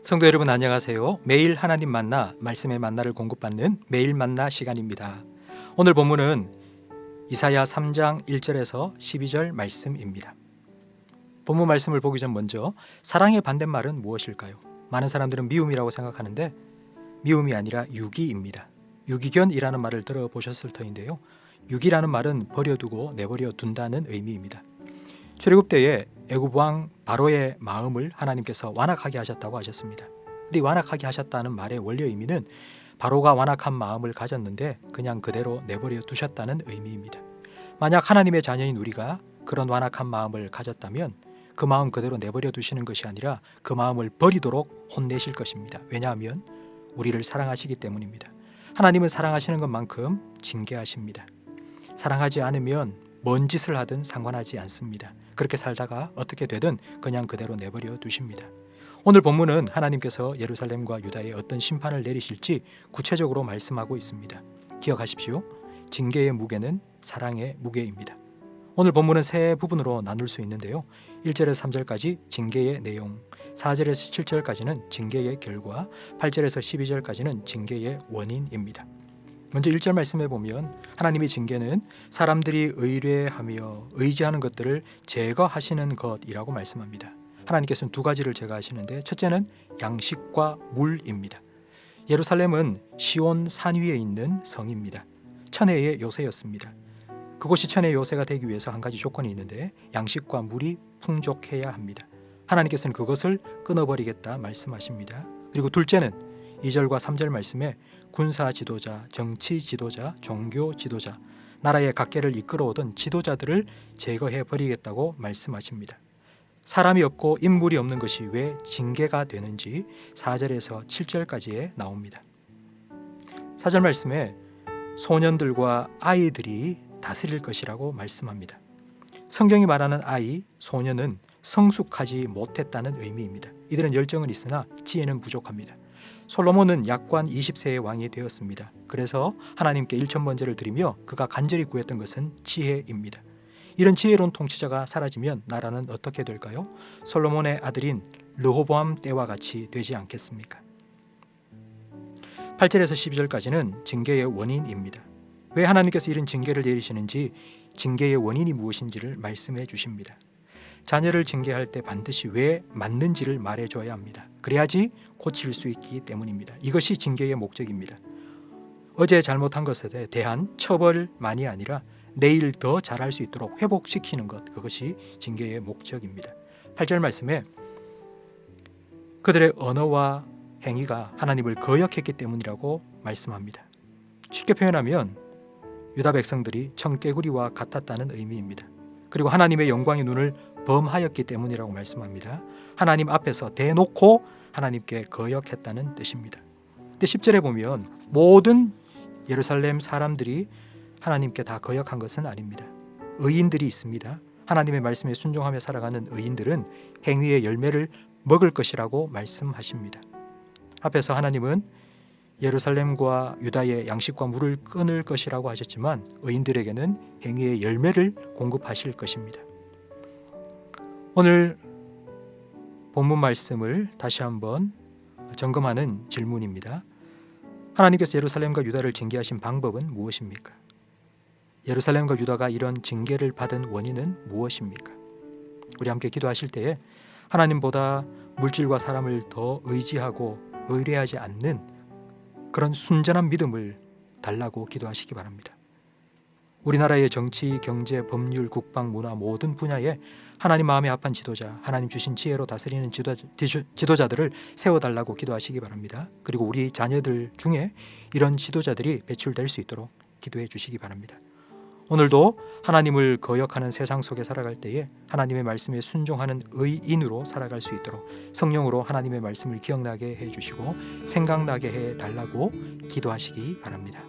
성도 여러분 안녕하세요. 매일 하나님 만나 말씀의 만나를 공급받는 매일 만나 시간입니다. 오늘 본문은 이사야 3장 1절에서 12절 말씀입니다. 본문 말씀을 보기 전 먼저 사랑의 반대말은 무엇일까요? 많은 사람들은 미움이라고 생각하는데 미움이 아니라 유기입니다. 유기견이라는 말을 들어보셨을 터인데요. 유기라는 말은 버려두고 내버려 둔다는 의미입니다. 출애굽 때에 애굽 왕 바로의 마음을 하나님께서 완악하게 하셨다고 하셨습니다. 근데 완악하게 하셨다는 말의 원래 의미는 바로가 완악한 마음을 가졌는데 그냥 그대로 내버려 두셨다는 의미입니다. 만약 하나님의 자녀인 우리가 그런 완악한 마음을 가졌다면 그 마음 그대로 내버려 두시는 것이 아니라 그 마음을 버리도록 혼내실 것입니다. 왜냐하면 우리를 사랑하시기 때문입니다. 하나님은 사랑하시는 것만큼 징계하십니다. 사랑하지 않으면 뭔 짓을 하든 상관하지 않습니다. 그렇게 살다가 어떻게 되든 그냥 그대로 내버려 두십니다. 오늘 본문은 하나님께서 예루살렘과 유다에 어떤 심판을 내리실지 구체적으로 말씀하고 있습니다. 기억하십시오. 징계의 무게는 사랑의 무게입니다. 오늘 본문은 세 부분으로 나눌 수 있는데요. 1절에서 3절까지 징계의 내용, 4절에서 7절까지는 징계의 결과, 8절에서 12절까지는 징계의 원인입니다. 먼저 1절 말씀해 보면 하나님의 징계는 사람들이 의뢰하며 의지하는 것들을 제거하시는 것이라고 말씀합니다. 하나님께서는 두 가지를 제거하시는데 첫째는 양식과 물입니다. 예루살렘은 시온 산 위에 있는 성입니다. 천혜의 요새였습니다. 그곳이 천혜의 요새가 되기 위해서 한 가지 조건이 있는데 양식과 물이 풍족해야 합니다. 하나님께서는 그것을 끊어버리겠다 말씀하십니다. 그리고 둘째는 2절과 3절 말씀에 군사 지도자, 정치 지도자, 종교 지도자, 나라의 각계를 이끌어오던 지도자들을 제거해 버리겠다고 말씀하십니다. 사람이 없고 인물이 없는 것이 왜 징계가 되는지 4절에서 7절까지에 나옵니다. 4절 말씀에 소년들과 아이들이 다스릴 것이라고 말씀합니다. 성경이 말하는 아이, 소년은 성숙하지 못했다는 의미입니다. 이들은 열정은 있으나 지혜는 부족합니다. 솔로몬은 약관 20세의 왕이 되었습니다. 그래서 하나님께 일천번제를 드리며 그가 간절히 구했던 것은 지혜입니다. 이런 지혜로운 통치자가 사라지면 나라는 어떻게 될까요? 솔로몬의 아들인 르호보암 때와 같이 되지 않겠습니까? 8절에서 12절까지는 징계의 원인입니다. 왜 하나님께서 이런 징계를 내리시는지 징계의 원인이 무엇인지를 말씀해 주십니다. 자녀를 징계할 때 반드시 왜 맞는지를 말해줘야 합니다. 그래야지 고칠 수 있기 때문입니다. 이것이 징계의 목적입니다. 어제 잘못한 것에 대한 처벌만이 아니라 내일 더 잘할 수 있도록 회복시키는 것, 그것이 징계의 목적입니다. 8절 말씀에 그들의 언어와 행위가 하나님을 거역했기 때문이라고 말씀합니다. 쉽게 표현하면 유다 백성들이 청개구리와 같았다는 의미입니다. 그리고 하나님의 영광의 눈을 범하였기 때문이라고 말씀합니다. 하나님 앞에서 대놓고 하나님께 거역했다는 뜻입니다. 근데 10절에 보면 모든 예루살렘 사람들이 하나님께 다 거역한 것은 아닙니다. 의인들이 있습니다. 하나님의 말씀에 순종하며 살아가는 의인들은 행위의 열매를 먹을 것이라고 말씀하십니다. 앞에서 하나님은 예루살렘과 유다의 양식과 물을 끊을 것이라고 하셨지만 의인들에게는 행위의 열매를 공급하실 것입니다. 오늘 본문 말씀을 다시 한번 점검하는 질문입니다. 하나님께서 예루살렘과 유다를 징계하신 방법은 무엇입니까? 예루살렘과 유다가 이런 징계를 받은 원인은 무엇입니까? 우리 함께 기도하실 때에 하나님보다 물질과 사람을 더 의지하고 의뢰하지 않는 그런 순전한 믿음을 달라고 기도하시기 바랍니다. 우리나라의 정치, 경제, 법률, 국방, 문화 모든 분야에 하나님 마음에 합한 지도자, 하나님 주신 지혜로 다스리는 지도자들을 세워달라고 기도하시기 바랍니다. 그리고 우리 자녀들 중에 이런 지도자들이 배출될 수 있도록 기도해 주시기 바랍니다. 오늘도 하나님을 거역하는 세상 속에 살아갈 때에 하나님의 말씀에 순종하는 의인으로 살아갈 수 있도록 성령으로 하나님의 말씀을 기억나게 해주시고 생각나게 해달라고 기도하시기 바랍니다.